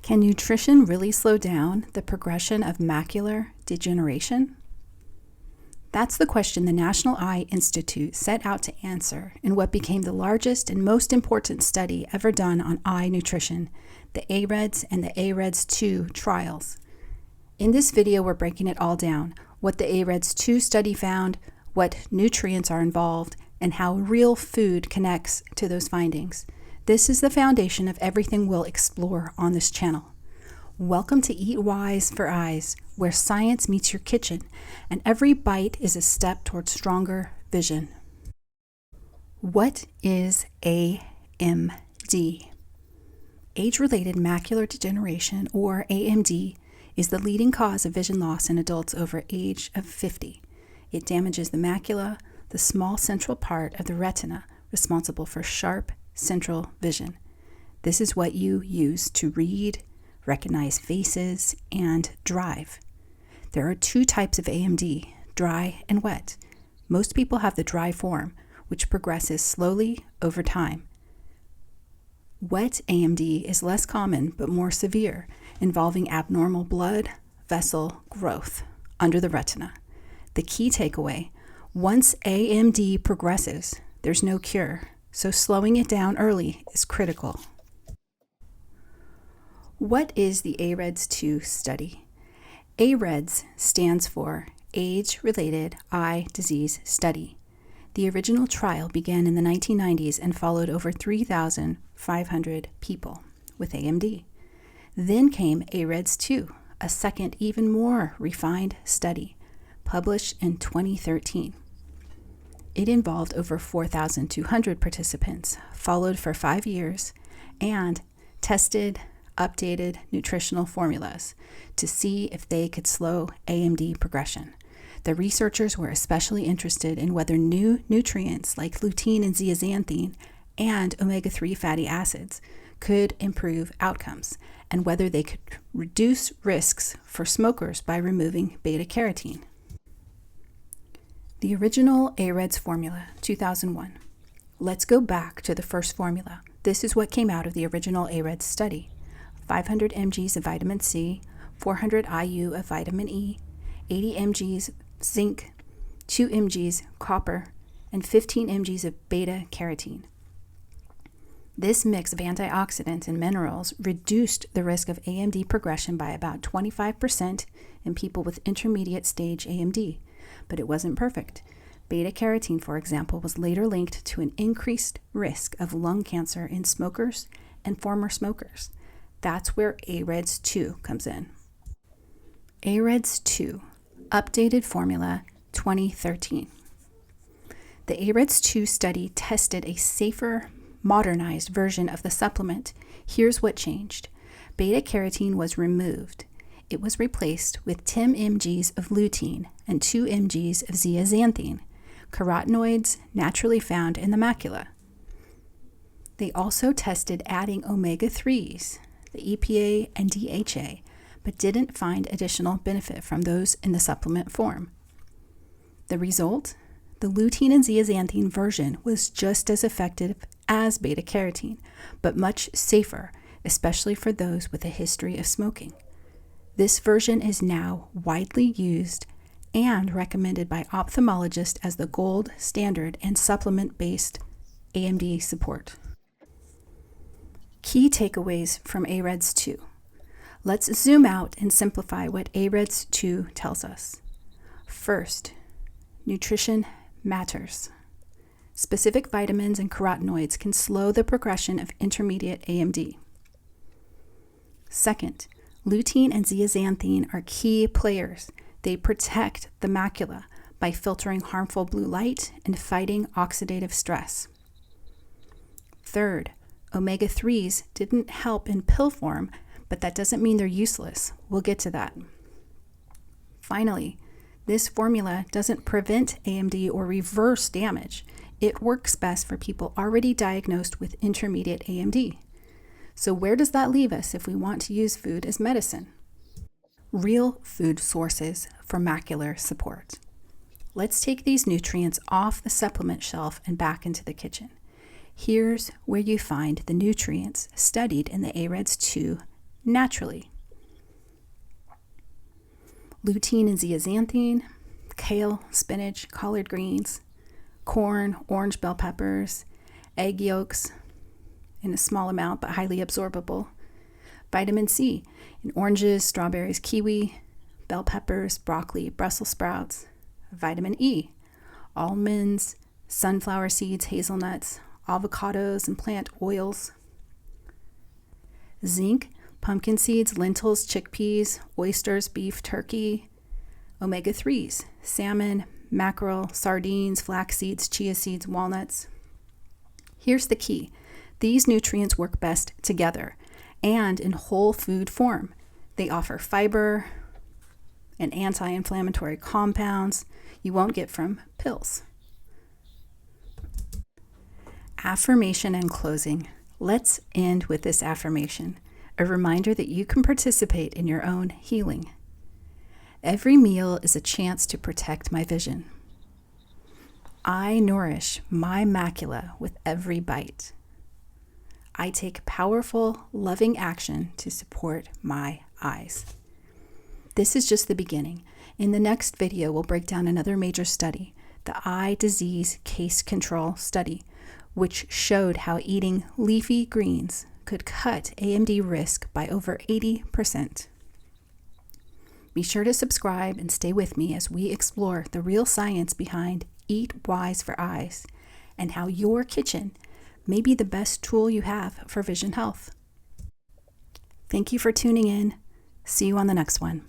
Can nutrition really slow down the progression of macular degeneration? That's the question the National Eye Institute set out to answer in what became the largest and most important study ever done on eye nutrition, the AREDS and the AREDS2 trials. In this video, we're breaking it all down, what the AREDS2 study found, what nutrients are involved, and how real food connects to those findings. This is the foundation of everything we'll explore on this channel. Welcome to Eat Wise for Eyes, where science meets your kitchen, and every bite is a step towards stronger vision. What is AMD? Age-related macular degeneration, or AMD, is the leading cause of vision loss in adults over age of 50. It damages the macula, the small central part of the retina responsible for sharp central vision. This is what you use to read, recognize faces, and drive. There are two types of AMD, dry and wet. Most people have the dry form, which progresses slowly over time. Wet AMD is less common but more severe, involving abnormal blood vessel growth under the retina. The key takeaway: once AMD progresses, there's no cure, so slowing it down early is critical. What is the AREDS2 study? AREDS stands for Age-Related Eye Disease Study. The original trial began in the 1990s and followed over 3,500 people with AMD. Then came AREDS2, a second, even more refined study, published in 2013. It involved over 4,200 participants, followed for 5 years, and tested updated nutritional formulas to see if they could slow AMD progression. The researchers were especially interested in whether new nutrients like lutein and zeaxanthin and omega-3 fatty acids could improve outcomes, and whether they could reduce risks for smokers by removing beta-carotene. The original AREDS formula, 2001. Let's go back to the first formula. This is what came out of the original AREDS study. 500 mgs of vitamin C, 400 IU of vitamin E, 80 mgs zinc, 2 mgs copper, and 15 mgs of beta-carotene. This mix of antioxidants and minerals reduced the risk of AMD progression by about 25% in people with intermediate stage AMD, but it wasn't perfect. Beta-carotene, for example, was later linked to an increased risk of lung cancer in smokers and former smokers. That's where AREDS2 comes in. AREDS2, updated formula 2013. The AREDS2 study tested a safer, modernized version of the supplement. Here's what changed. Beta-carotene was removed. It was replaced with 10 mgs of lutein and 2 mgs of zeaxanthin, carotenoids naturally found in the macula. They also tested adding omega-3s, the EPA and DHA, but didn't find additional benefit from those in the supplement form. The result? The lutein and zeaxanthin version was just as effective as beta-carotene, but much safer, especially for those with a history of smoking. This version is now widely used and recommended by ophthalmologists as the gold standard in supplement-based AMD support. Key takeaways from AREDS2. Let's zoom out and simplify what AREDS2 tells us. First, nutrition matters. Specific vitamins and carotenoids can slow the progression of intermediate AMD. Second, lutein and zeaxanthin are key players. They protect the macula by filtering harmful blue light and fighting oxidative stress. Third, omega-3s didn't help in pill form, but that doesn't mean they're useless. We'll get to that. Finally, this formula doesn't prevent AMD or reverse damage. It works best for people already diagnosed with intermediate AMD. So where does that leave us if we want to use food as medicine? Real food sources for macular support. Let's take these nutrients off the supplement shelf and back into the kitchen. Here's where you find the nutrients studied in the AREDS2 naturally. Lutein and zeaxanthin, kale, spinach, collard greens, corn, orange bell peppers, egg yolks in a small amount but highly absorbable, vitamin C in oranges, strawberries, kiwi, bell peppers, broccoli, Brussels sprouts, vitamin E, almonds, sunflower seeds, hazelnuts, avocados, and plant oils, zinc, pumpkin seeds, lentils, chickpeas, oysters, beef, turkey, omega-3s, salmon, mackerel, sardines, flax seeds, chia seeds, walnuts. Here's the key. These nutrients work best together and in whole food form. They offer fiber and anti-inflammatory compounds you won't get from pills. Affirmation and closing. Let's end with this affirmation, a reminder that you can participate in your own healing. Every meal is a chance to protect my vision. I nourish my macula with every bite. I take powerful, loving action to support my eyes. This is just the beginning. In the next video, we'll break down another major study, the eye disease case control study, which showed how eating leafy greens could cut AMD risk by over 80%. Be sure to subscribe and stay with me as we explore the real science behind Eat Wise for Eyes and how your kitchen may be the best tool you have for vision health. Thank you for tuning in. See you on the next one.